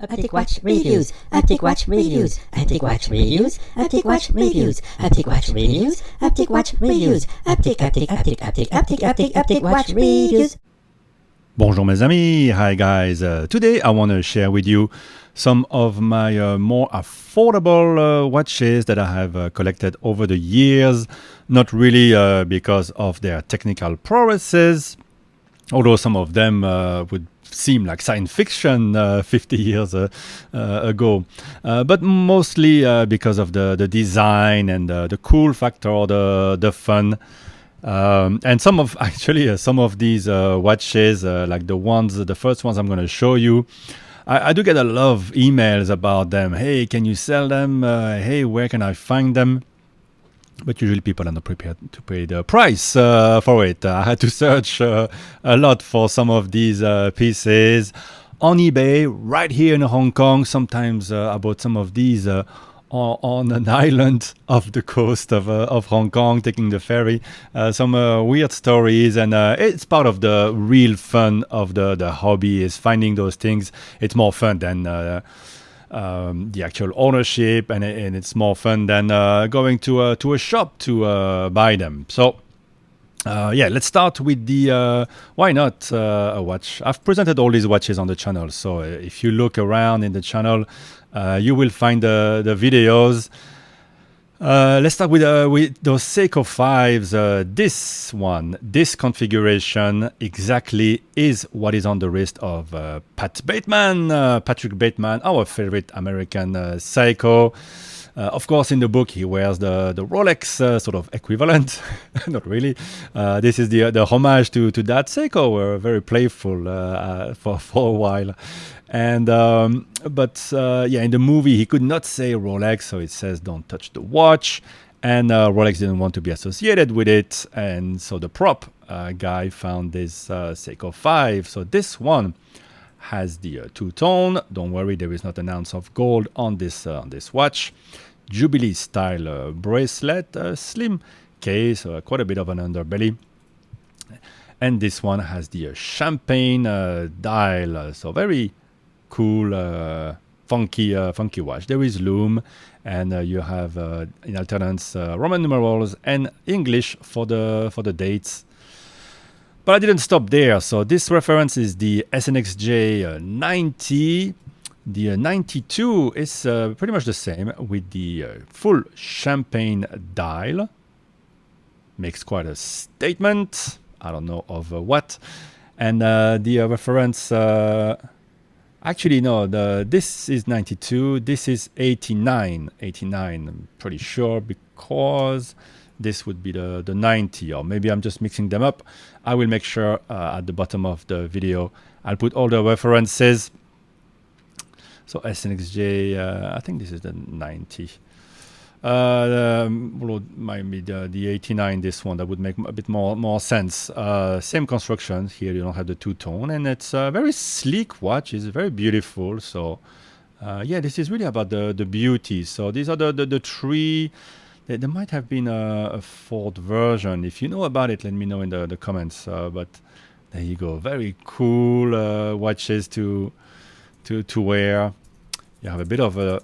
Optic Watch Reviews, Optic Watch Reviews, Optic Watch Reviews, Optic Watch Reviews, Optic Watch Reviews, Optic Watch Reviews, Optic Watch Reviews. Bonjour mes amis, hi guys. Today I want to share with you some of my more affordable watches that I have collected over the years. Not really because of their technical prowesses, although some of them would seem like science fiction 50 years ago, but mostly because of the design and the cool factor, the fun. And some of these watches, like the first ones I'm going to show you, I do get a lot of emails about them. Hey, can you sell them? Hey, where can I find them? But usually people are not prepared to pay the price for it. I had to search a lot for some of these pieces on eBay right here in Hong Kong. Sometimes I bought some of these on an island off the coast of Hong Kong, taking the ferry. Some weird stories, and it's part of the real fun of the hobby is finding those things. It's more fun than the actual ownership, and it's more fun than going to a shop to buy them. So let's start with the why not a watch. I've presented all these watches on the channel, so if you look around in the channel, you will find the videos. Let's start with those Seiko 5s. This configuration exactly is what is on the wrist of Patrick Bateman, our favorite American Seiko. Of course, in the book, he wears the Rolex sort of equivalent. Not really. This is the homage to that Seiko. Very playful for a while. And in the movie, he could not say Rolex, so it says don't touch the watch. And Rolex didn't want to be associated with it. And so the prop guy found this Seiko 5. So this one has the two-tone. Don't worry, there is not an ounce of gold on this watch. Jubilee style bracelet, slim case, quite a bit of an underbelly. And this one has the champagne dial, so very cool, funky watch. There is lume, and you have in alternance Roman numerals and English for the dates. But I didn't stop there. So this reference is the SNXJ 90. The 92 is pretty much the same with the full champagne dial. Makes quite a statement. I don't know of what. And the reference, this is 92. This is 89. 89, I'm pretty sure, because this would be the 90, or maybe I'm just mixing them up. I will make sure at the bottom of the video I'll put all the references. So SNXJ, I think this is the 90. Maybe the 89, this one, that would make a bit more sense. Same construction. Here you don't have the two-tone, and it's a very sleek watch. It's very beautiful. So this is really about the beauty. So these are the three. There might have been a fourth version. If you know about it, let me know in the comments. But there you go. Very cool watches to wear. You have a bit of a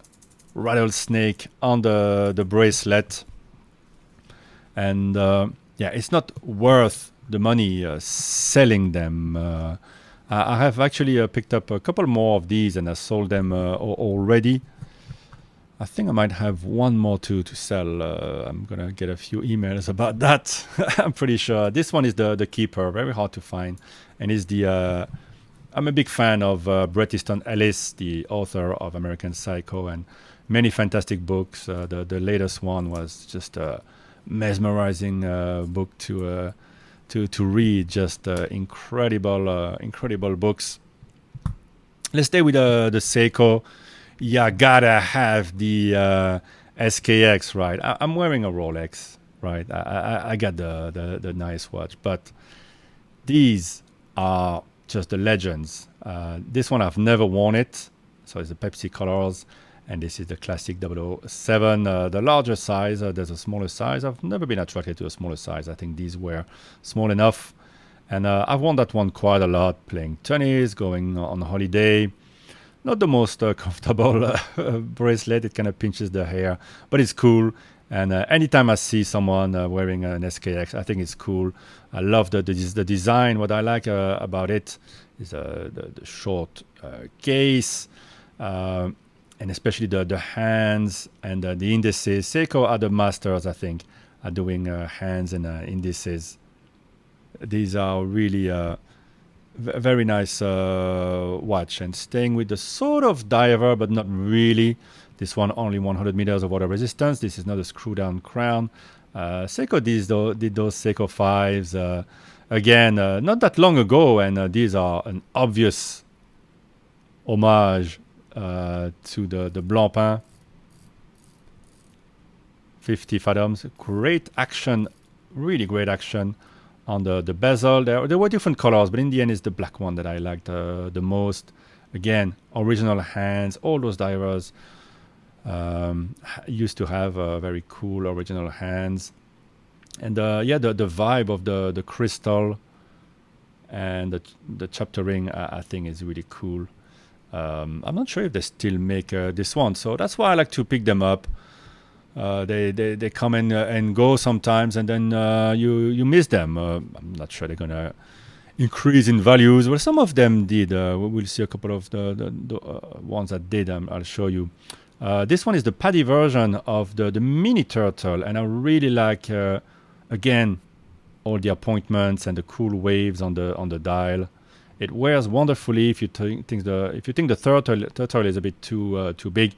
rattlesnake on the bracelet, and it's not worth the money selling them. I have actually picked up a couple more of these, and I sold them already. I think I might have one more to sell. I'm gonna get a few emails about that. I'm pretty sure this one is the keeper. Very hard to find, and is the I'm a big fan of Bret Easton Ellis, the author of American Psycho, and many fantastic books. The latest one was just a mesmerizing book to read. Just incredible books. Let's stay with the Seiko. You gotta have the SKX, right? I'm wearing a Rolex, right? I got the nice watch, but these are just the legends. This one I've never worn it, so it's the Pepsi colors, and this is the classic 007, the larger size. There's a smaller size. I've never been attracted to a smaller size. I think these were small enough, and I've worn that one quite a lot, playing tennis, going on holiday. not the most comfortable bracelet. It kind of pinches the hair, but it's cool. And anytime I see someone wearing an SKX, I think it's cool. I love the design. What I like about it is the short case, and especially the hands and the indices. Seiko are the masters, I think, at doing hands and indices. These are really very nice watch, and staying with the sort of diver, but not really. This one only 100 meters of water resistance. This is not a screw-down crown. Seiko did those Seiko 5s again not that long ago, and these are an obvious homage to the Blancpain 50 fathoms. Great action, really great action on the bezel. There were different colors, but in the end it's the black one that I liked the most. Again, original hands. All those divers used to have very cool original hands, and yeah, the vibe of the crystal and the chaptering I think is really cool. I'm not sure if they still make this one, so that's why I like to pick them up. They come and go sometimes, and then you miss them. I'm not sure they're gonna increase in values. Well, some of them did. We'll see a couple of the ones that did. I'll show you. This one is the paddy version of the mini turtle, and I really like again all the appointments and the cool waves on the dial. It wears wonderfully. If you think the turtle is a bit too big,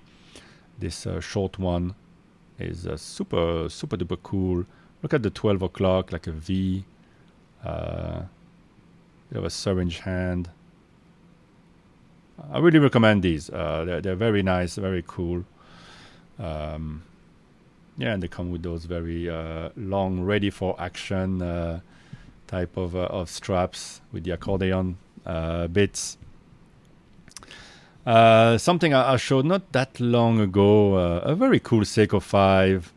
this short one is super duper cool. Look at the 12 o'clock, like a V, bit of a syringe hand. I really recommend these. They're very nice, very cool. Yeah, and they come with those very long, ready for action type of straps with the accordion bits. Something I showed not that long ago, a very cool Seiko 5,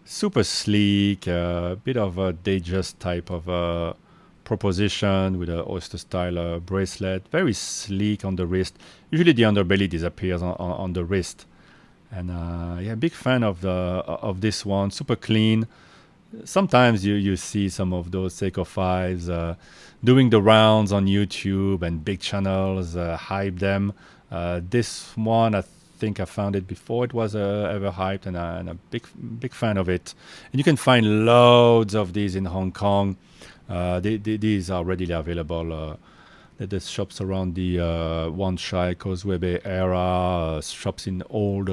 super sleek, bit of a Datejust type of proposition with an oyster style bracelet, very sleek on the wrist. Usually the underbelly disappears on the wrist, and yeah, big fan of this one. Super clean. Sometimes you see some of those Seiko 5s doing the rounds on YouTube, and big channels hype them. This one, I think I found it before it was ever hyped, and I'm a big fan of it. And you can find loads of these in Hong Kong. These are readily available. There's shops around the Wan Chai Causeway Bay area, shops in old,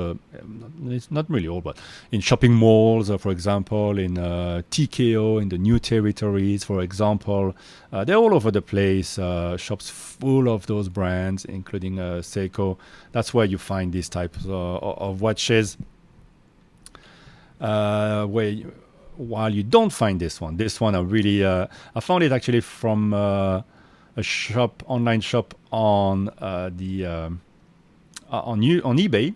it's not really old, but in shopping malls, for example, in TKO, in the New Territories, for example. They're all over the place, shops full of those brands, including Seiko. That's where you find these types of watches. While you don't find this one I really I found it actually from a online shop on eBay,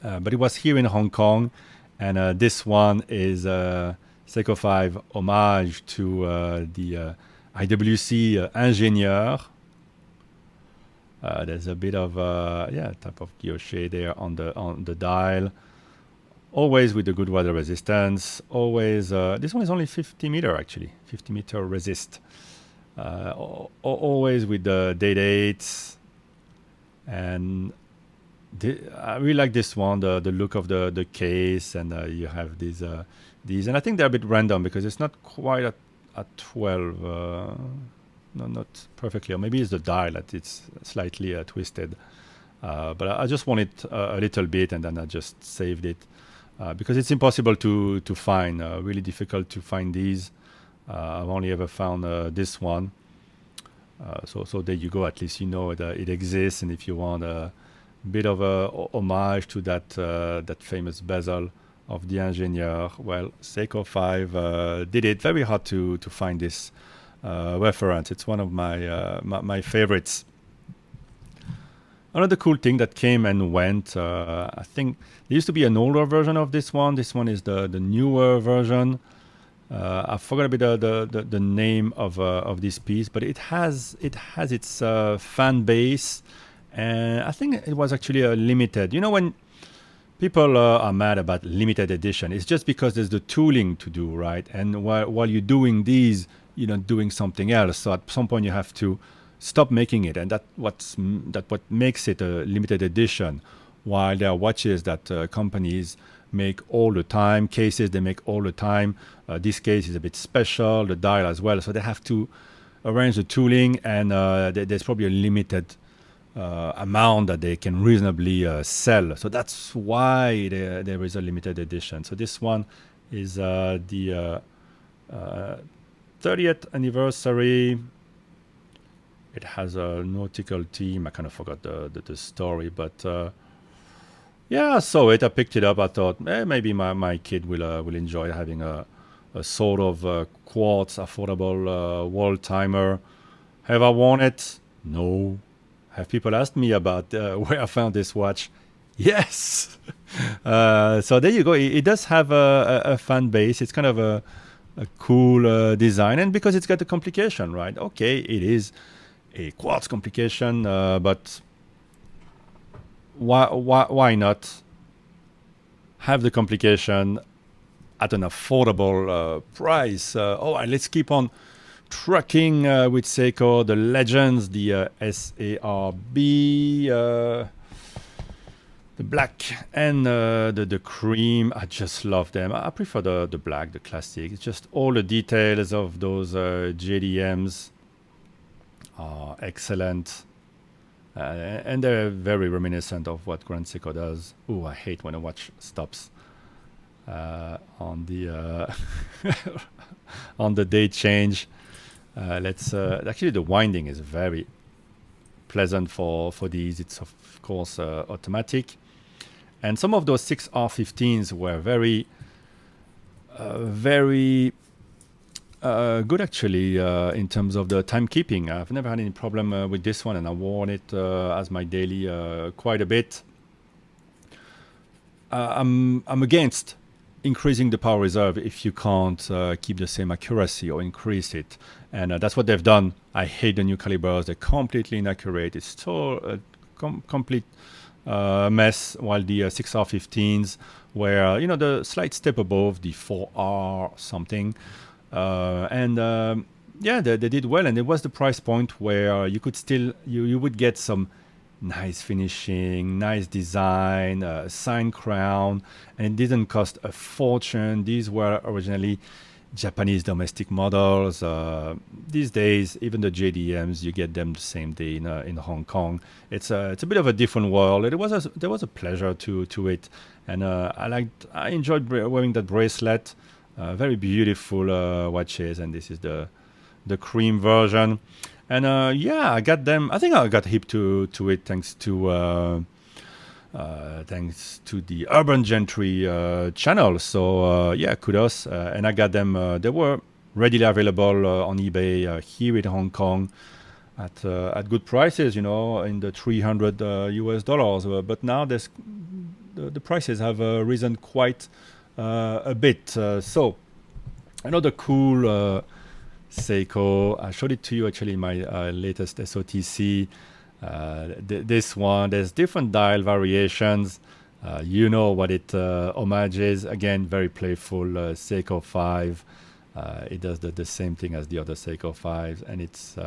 but it was here in Hong Kong, and this one is Seiko 5 homage to the IWC Ingénieur. There's a bit of type of guilloche there on the dial. Always with the good water resistance. Always, this one is only 50 meter actually, 50 meter resist. Always with the day dates, and I really like this one. The look of the case, and you have these, and I think they're a bit random because it's not quite at 12. No, not perfectly, or maybe it's the dial that it's slightly twisted. But I just want it a little bit, and then I just saved it. Because it's impossible to find, really difficult to find these. I've only ever found this one. So there you go. At least you know it exists, and if you want a bit of a homage to that famous bezel of the Ingénieur, well, Seiko 5 did it. Very hard to find this reference. It's one of my favorites. Another cool thing that came and went, I think there used to be an older version of this one. This one is the newer version. I forgot a bit the name of this piece, but it has its fan base, and I think it was actually a limited. You know, when people are mad about limited edition, it's just because there's the tooling to do, right? And while you're doing these, you're not doing something else. So at some point you have to stop making it, and what makes it a limited edition. While there are watches that companies make all the time, cases they make all the time. This case is a bit special, the dial as well. So they have to arrange the tooling, and there's probably a limited amount that they can reasonably sell. So that's why there is a limited edition. So this one is the 30th anniversary. It has a nautical theme. I kind of forgot the story, but yeah, I saw it. I picked it up. I thought maybe my kid will enjoy having a sort of quartz affordable wall timer. Have I worn it? No. Have people asked me about where I found this watch? Yes. So there you go. It does have a fan base. It's kind of a cool design, and because it's got a complication, right? Okay, it is a quartz complication, but why not have the complication at an affordable price? And let's keep on trucking with Seiko, the legends, the SARB, the black and the cream. I just love them. I prefer the black, the classic. It's just all the details of those JDMs are excellent. And they're very reminiscent of what Grand Seiko does. Ooh, I hate when a watch stops on the on the date change. Actually, the winding is very pleasant for these. It's of course automatic, and some of those 6R15s were very good actually in terms of the timekeeping. I've never had any problem with this one, and I worn it as my daily quite a bit. I'm against increasing the power reserve if you can't keep the same accuracy or increase it, and that's what they've done. I hate the new calibers. They're completely inaccurate. It's so complete mess, while the 6R15s were the slight step above the 4R something. They did well, and it was the price point where you could still you would get some nice finishing, nice design, signed crown, and it didn't cost a fortune. These were originally Japanese domestic models. These days, even the JDMs, you get them the same day in Hong Kong. It's a bit of a different world. There was a pleasure to it, and I enjoyed wearing that bracelet. Very beautiful watches, and this is the cream version. And I got them. I think I got hip to it thanks to the Urban Gentry channel. So kudos. And I got them. They were readily available on eBay here in Hong Kong at good prices. In the $300 US. But now the prices have risen quite a bit. So another cool Seiko. I showed it to you actually in my latest SOTC. This one, there's different dial variations. You know what it homages. Again, very playful Seiko 5. It does the same thing as the other Seiko 5s, and it's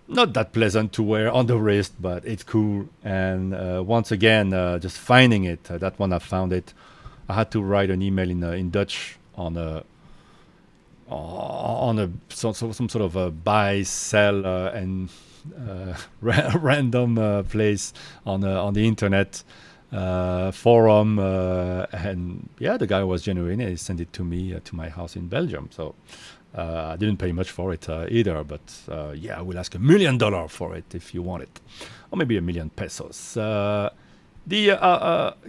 not that pleasant to wear on the wrist, but it's cool. And once again, just finding it, that one I found it. I had to write an email in Dutch on some sort of a buy, sell, and random place on the internet forum, and the guy was genuine. He sent it to me to my house in Belgium. So I didn't pay much for it either, but I will ask $1 million for it if you want it, or maybe 1 million pesos.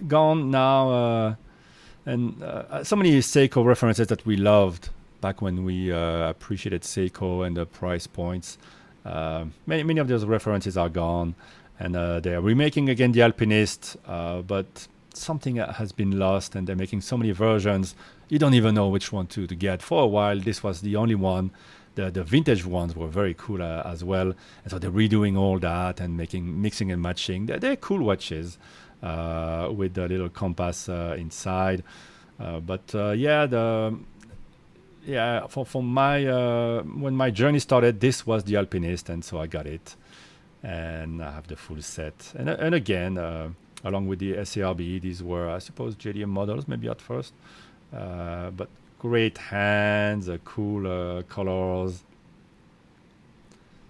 Gone now. And so many Seiko references that we loved back when we appreciated Seiko and the price points. Many of those references are gone, and they're remaking again the Alpinist, but something has been lost, and they're making so many versions, you don't even know which one to get. For a while, this was the only one the vintage ones were very cool as well. And so they're redoing all that and mixing and matching. They're cool watches with the little compass inside. For my when my journey started, this was the Alpinist, and so I got it, and I have the full set. And again, along with the SARB, these were, I suppose, JDM models maybe at first, but great hands, cool colors,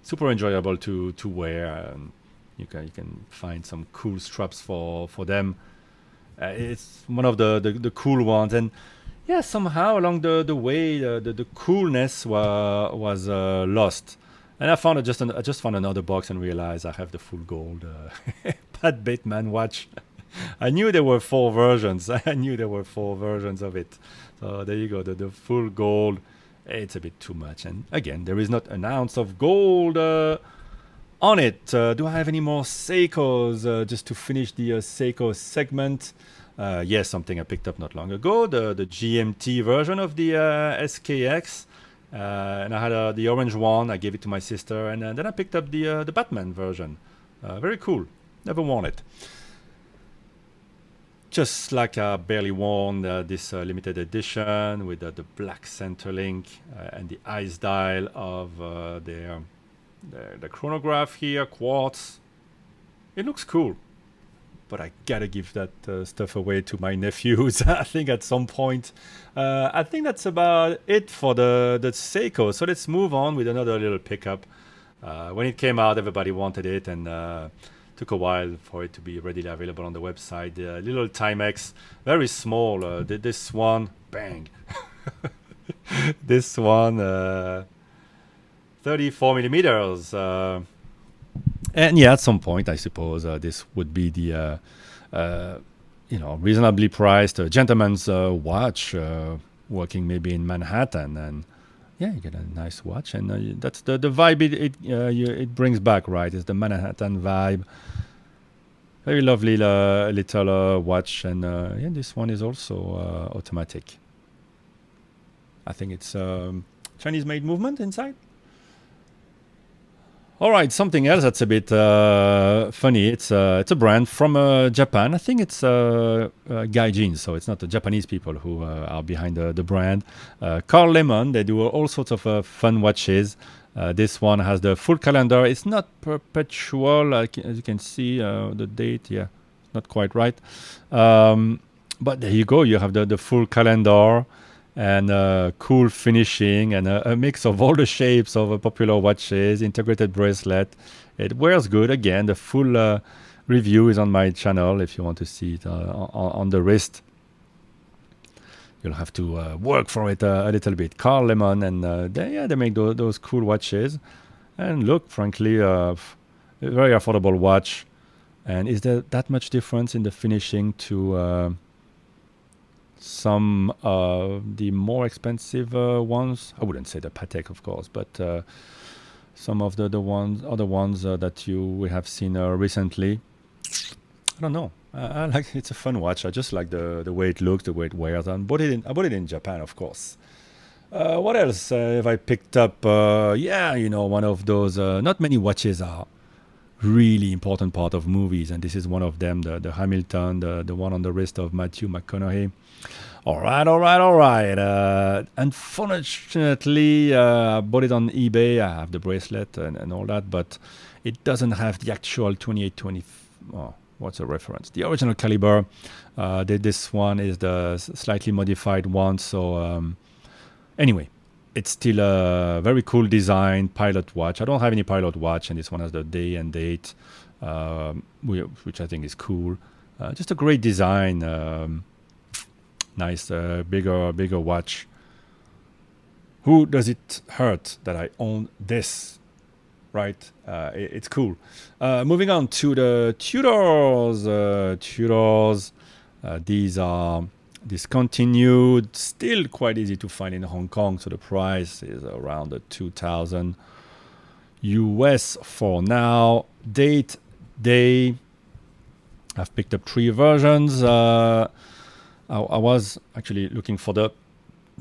super enjoyable to wear. You can find some cool straps for them. It's one of the cool ones, and yeah, somehow along the way, the coolness was lost. And I just found another box and realized I have the full gold Pat Bateman watch. I knew there were 4 versions. I knew there were 4 versions of it. So there you go, the full gold. It's a bit too much. And again, there is not an ounce of gold on it. Do I have any more Seikos just to finish the Seiko segment? Yes, something I picked up not long ago, the GMT version of the SKX. And I had the orange one. I gave it to my sister, and then I picked up the Batman version. Very cool. Never worn it. Just like I barely worn this limited edition with the black center link and the ice dial of the chronograph here, quartz. It looks cool, but I gotta give that stuff away to my nephews. I think at some point. I think that's about it for the Seiko. So let's move on with another little pickup. When it came out, everybody wanted it, and took a while for it to be readily available on the website. The little Timex, very small. This one, bang. This one, 34 millimeters. And yeah, at some point, I suppose this would be the reasonably priced gentleman's watch, working maybe in Manhattan, and yeah, you get a nice watch, and that's the vibe it brings back, right? It's the Manhattan vibe. Very lovely little watch, and this one is also automatic. I think it's Chinese-made movement inside. All right, something else that's a bit funny. It's a brand from Japan. I think it's Gaijin, so it's not the Japanese people who are behind the brand. Karl-Leimon, they do all sorts of fun watches. This one has the full calendar. It's not perpetual, as you can see, the date, yeah, not quite right. But there you go, you have the full calendar, and cool finishing, and a mix of all the shapes of popular watches, integrated bracelet. It wears good. Again, the full review is on my channel if you want to see it on the wrist. You'll have to work for it a little bit. Karl-Leimon, and they make those cool watches. And look, frankly, a very affordable watch. And is there that much difference in the finishing to some of the more expensive ones? I wouldn't say the Patek, of course, but some of the other ones that we have seen recently. I don't know. I like it's a fun watch. I just like the way it looks, the way it wears. I bought it in Japan, of course. What else have I picked up? One of those. Not many watches are really important part of movies, and this is one of them. The Hamilton, the one on the wrist of Matthew McConaughey. All right. Unfortunately, I bought it on eBay. I have the bracelet and all that, but it doesn't have the actual 2820. What's the reference? The original caliber. This one is the slightly modified one. So anyway, it's still a very cool design pilot watch. I don't have any pilot watch, and this one has the day and date, which I think is cool. Just a great design. Nice, bigger watch. Who does it hurt that I own this? Right, it's cool. Moving on to the Tudors. These are discontinued, still quite easy to find in Hong Kong. So the price is around the 2,000 US for now. Date, day. I've picked up 3 versions. I was actually looking for the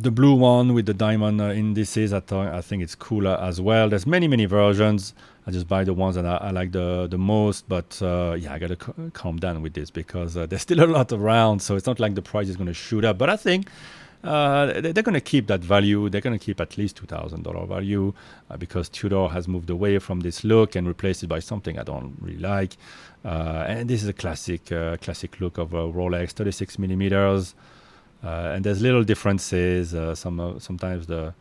The blue one with the diamond indices, I think it's cooler as well. There's many versions. I just buy the ones that I like the most. But yeah, I gotta calm down with this because there's still a lot around. So it's not like the price is gonna shoot up. But I think they're gonna keep that value. They're gonna keep at least $2,000 value because Tudor has moved away from this look and replaced it by something I don't really like. And this is a classic look of Rolex, 36 millimeters. And there's little differences. Sometimes the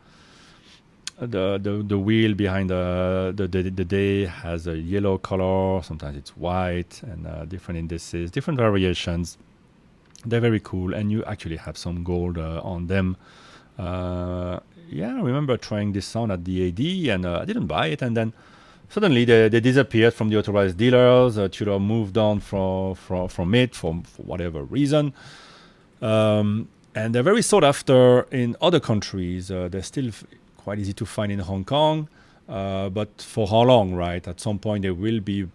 wheel behind the day has a yellow color. Sometimes it's white, and different indices, different variations. They're very cool, and you actually have some gold on them. Yeah, I remember trying this on at the AD, and I didn't buy it, and then suddenly they disappeared from the authorized dealers. Tudor moved on from it for whatever reason. And they're very sought after in other countries. They're still quite easy to find in Hong Kong. But for how long, right? At some point, they will be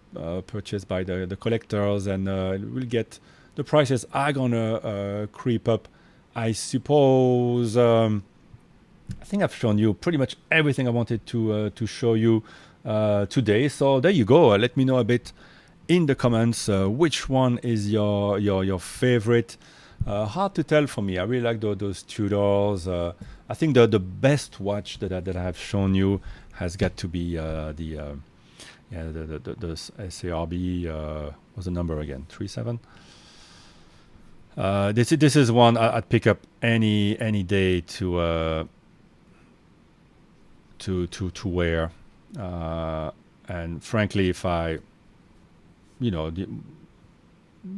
purchased by the collectors, and the prices are going to creep up, I suppose. I think I've shown you pretty much everything I wanted to show you today. So there you go. Let me know a bit in the comments which one is your favorite. Hard to tell for me. I really like those Tudors. I think the best watch that I have shown you has got to be the SARB. What's the number again? 37. This is one I'd pick up any day to wear. And frankly, if I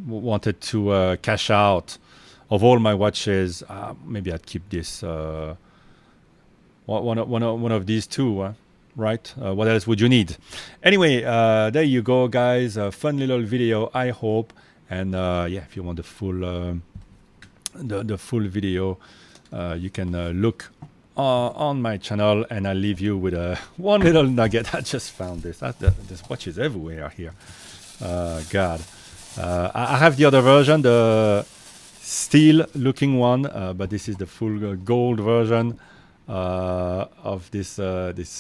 wanted to cash out of all my watches, maybe I'd keep this one of these two, right? What else would you need? Anyway, there you go, guys. A fun little video, I hope. And yeah, if you want the full video, you can look on my channel, and I'll leave you with one little nugget. I just found this. There's watches everywhere here. God. I have the other version, the steel looking one, but this is the full gold version of this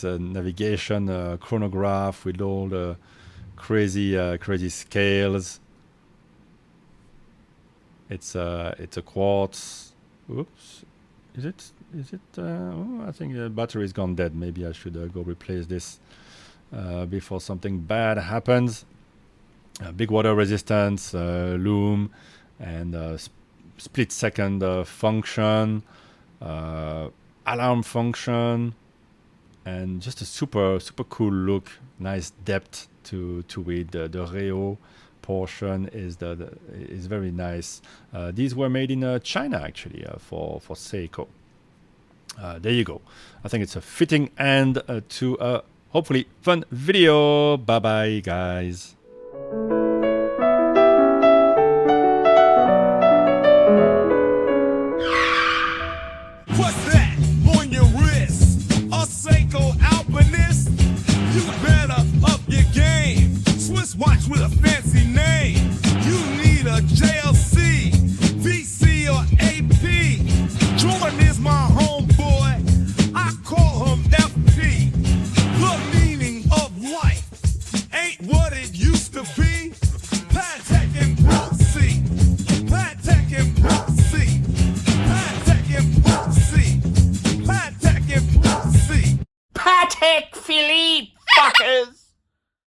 navigation chronograph with all the crazy scales. It's a quartz. Oops, is it? I think the battery's gone dead. Maybe I should go replace this before something bad happens. Big water resistance, loom, and split second function, alarm function, and just a super cool look. Nice depth to it. The Reo portion is very nice. These were made in China actually for Seiko. There you go. I think it's a fitting end to a hopefully fun video. Bye bye, guys. What's that on your wrist? A Seiko alpinist? You better up your game. Swiss watch with a fancy name. You need a JLC, VC, or AP. Jordan is my homeboy. I call him FP. The meaning of life ain't what it used to be.